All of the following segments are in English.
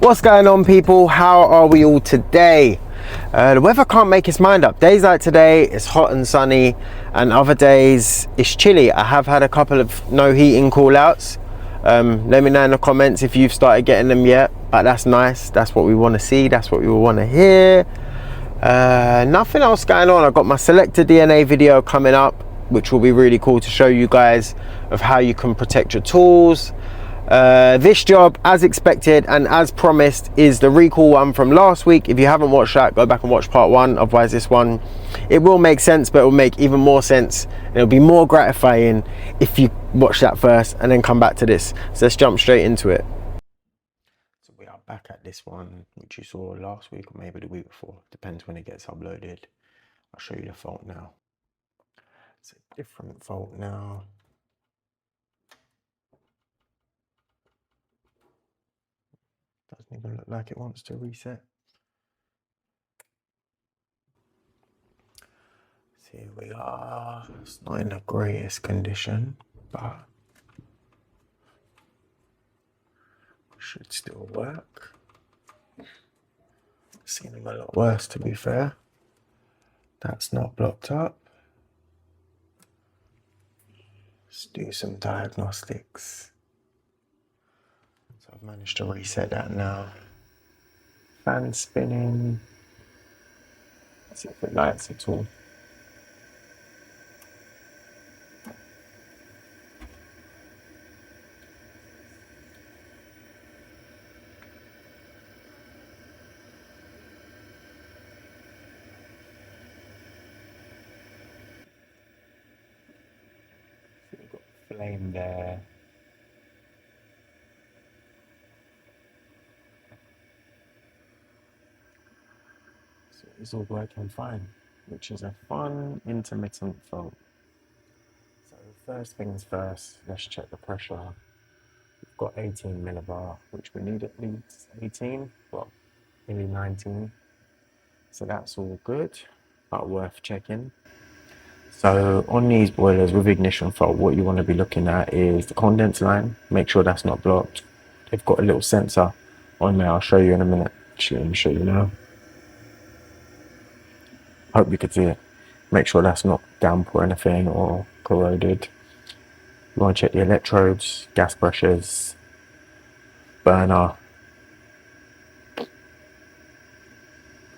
What's going on, people? How are we all today? The weather can't make its mind up. Days like today it's hot and sunny, and other days it's chilly. I have had a couple of no heating call outs. Let me know in the comments if you've started getting them yet, but that's nice. That's what we want to see, that's what we want to hear. Nothing else going on. I've got my selected DNA video coming up, which will be really cool to show you guys of how you can protect your tools. This job, as expected and as promised, is the recall one from last week. If you haven't watched that, go back and watch part one. Otherwise this one, it will make sense, but it will make even more sense. It'll be more gratifying if you watch that first and then come back to this. So let's jump straight into it. So we are back at this one, which you saw last week or maybe the week before, depends when it gets uploaded. I'll show you the fault now. It's a different fault now. Doesn't even look like it wants to reset. So here we are. It's not in the greatest condition, but should still work. Seen them a lot worse, to be fair. That's not blocked up. Let's do some diagnostics. I've managed to reset that now. Fan spinning. Let's see if it lights at all. So we've got flame there. It's all working fine, which is a fun intermittent fault. So first things first, let's check the pressure. We've got 18 millibar, which we need at least 18, well, maybe 19. So that's all good, but worth checking. So on these boilers with ignition fault, what you want to be looking at is the condense line. Make sure that's not blocked. They've got a little sensor on there. I'll show you in a minute. Let me show you now. Hope you could see it. Make sure that's not damp or anything or corroded. You want to check the electrodes, gas pressures, burner.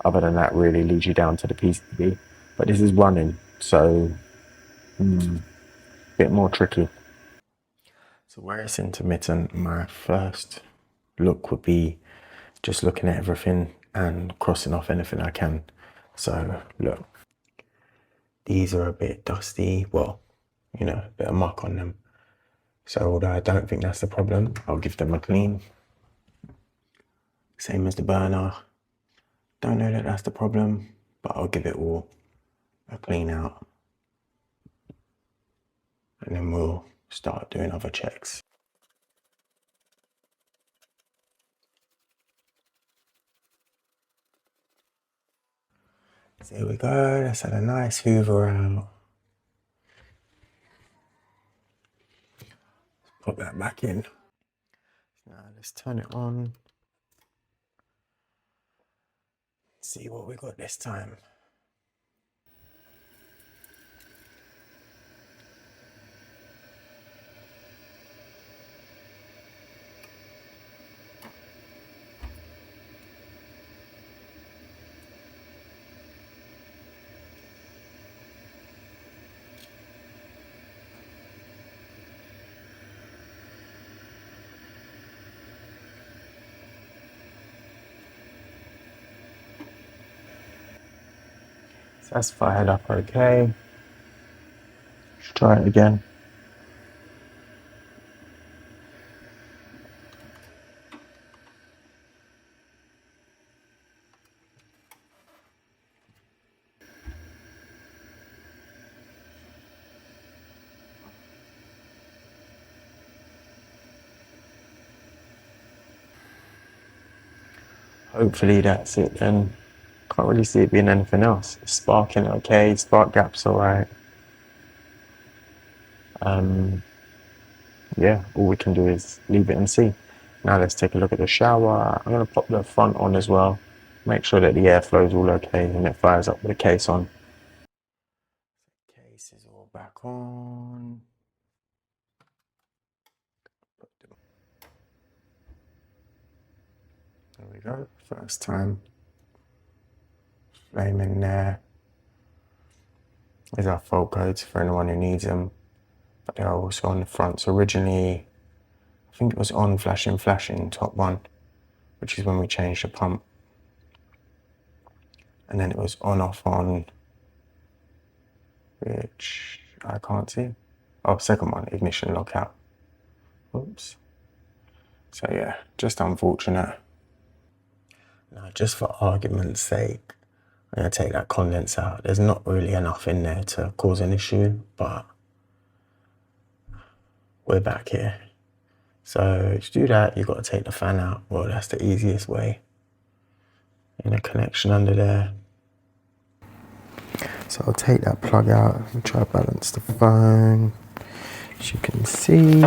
Other than that, really leads you down to the PCB. But this is running, so a bit more tricky. So where it's intermittent, my first look would be just looking at everything and crossing off anything I can. So look, these are a bit dusty, well, you know, a bit of muck on them. So although I don't think that's the problem, I'll give them a clean. Same as the burner. Don't know that that's the problem, but I'll give it all a clean out. And then we'll start doing other checks. So here we go, let's have a nice hoover out. Put that back in. Now let's turn it on. See what we got this time. So that's fired up okay. Let's try it again. Hopefully that's it then. Can't really see it being anything else. It's sparking okay, spark gap's alright. Yeah, all we can do is leave it and see. Now let's take a look at the shower. I'm going to pop the front on as well. Make sure that the airflow is all okay and it fires up with the case on. Case is all back on. There we go. First time. Flame in there. There's our fault codes for anyone who needs them. But they are also on the front. So originally, I think it was on flashing, top one, which is when we changed the pump. And then it was on, off, on, which I can't see. Oh, second one, ignition lockout. Oops. So yeah, just unfortunate. Now, just for argument's sake, I'm going to take that condense out. There's not really enough in there to cause an issue, but we're back here. So to do that, you've got to take the fan out. Well, that's the easiest way. In a connection under there. So I'll take that plug out and try to balance the phone. As you can see.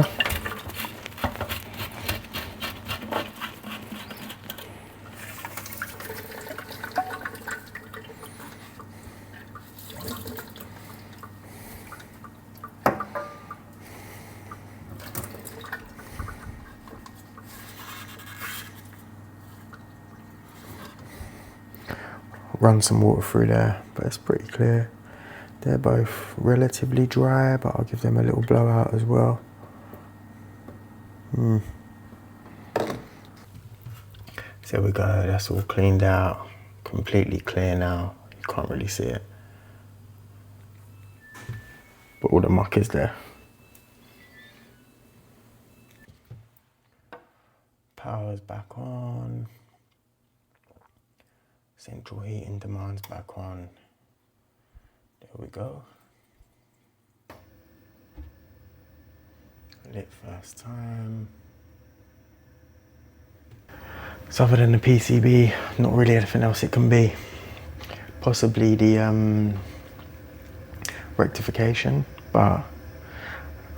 Run some water through there, but it's pretty clear. They're both relatively dry, but I'll give them a little blowout as well. So there we go, that's all cleaned out, completely clear now. You can't really see it, but all the muck is there. Power's back on. Central heating demand's back on. There we go. Lit first time. So other than the PCB, not really anything else it can be. Possibly the rectification, but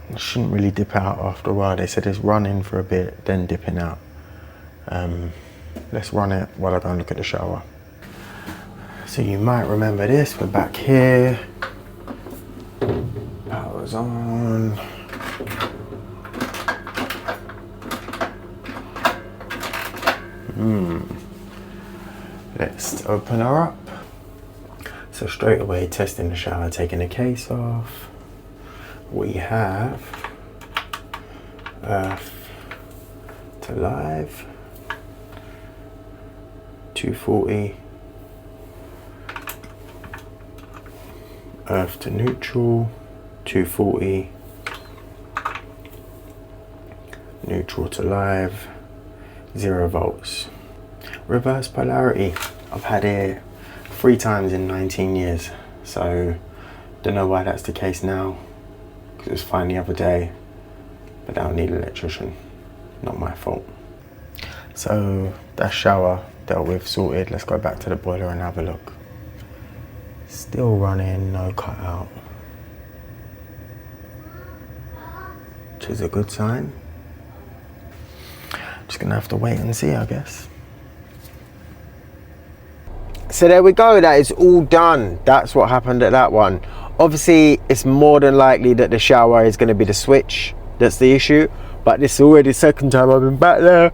it shouldn't really dip out after a while. They said it's running for a bit, then dipping out. Let's run it while I go and look at the shower. So you might remember this, we're back here. Power's on. Let's open her up. So straight away, testing the shower, taking the case off. We have earth to live, 240. Earth to neutral, 240. Neutral to live, 0 volts. Reverse polarity, I've had it 3 times in 19 years, so don't know why that's the case now, because it was fine the other day, but that'll need an electrician, not my fault. So that shower dealt with, sorted. Let's go back to the boiler and have a look. Still running, no cutout, which is a good sign. Just gonna have to wait and see, I guess. So there we go, that is all done. That's what happened at that one. Obviously, it's more than likely that the shower is going to be the switch that's the issue, but this is already the second time I've been back there.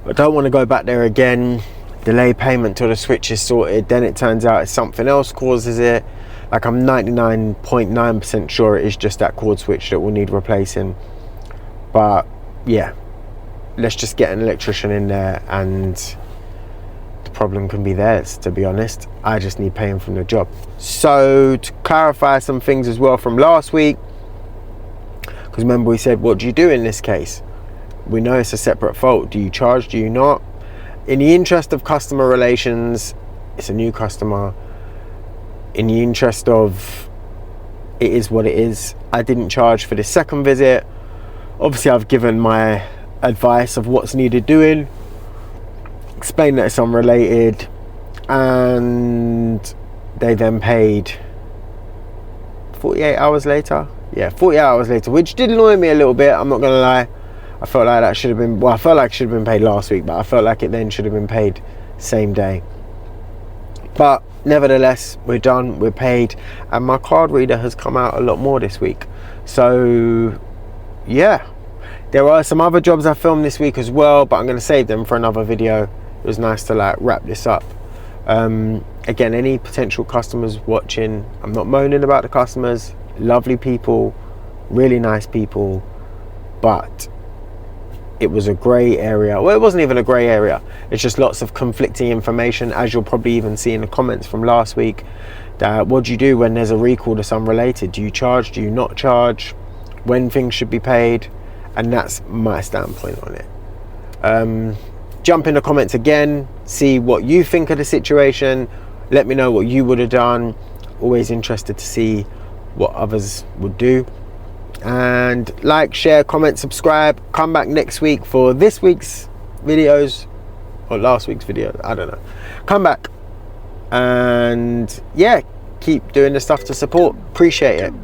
I don't want to go back there again, delay payment till the switch is sorted, then it turns out it's something else causes it. Like, I'm 99.9% sure it is just that cord switch that will need replacing. But yeah, let's just get an electrician in there and the problem can be theirs, to be honest. I just need paying from the job. So to clarify some things as well from last week, because remember we said, what do you do in this case? We know it's a separate fault. Do you charge, do you not? In the interest of customer relations, it's a new customer. In the interest of it is what it is, I didn't charge for the second visit. Obviously I've given my advice of what's needed doing, explained that it's unrelated, and they then paid 48 hours later. Yeah, 48 hours later, which did annoy me a little bit, I'm not gonna lie. I felt like that should have been, well, I felt like it should have been paid last week, but I felt like it then should have been paid same day. But nevertheless, we're done, we're paid, and my card reader has come out a lot more this week. So yeah, there are some other jobs I filmed this week as well, but I'm going to save them for another video. It was nice to like wrap this up. Again, any potential customers watching, I'm not moaning about the customers, lovely people, really nice people, but it was a grey area. Well, it wasn't even a grey area, it's just lots of conflicting information, as you'll probably even see in the comments from last week. That what do you do when there's a recall that's unrelated? Do you charge, do you not charge, when things should be paid? And that's my standpoint on it. Jump in the comments again, see what you think of the situation, let me know what you would have done. Always interested to see what others would do. And like, share, comment, subscribe. Come back next week for this week's videos or last week's video, I don't know. Come back and yeah, keep doing the stuff to support. Appreciate it.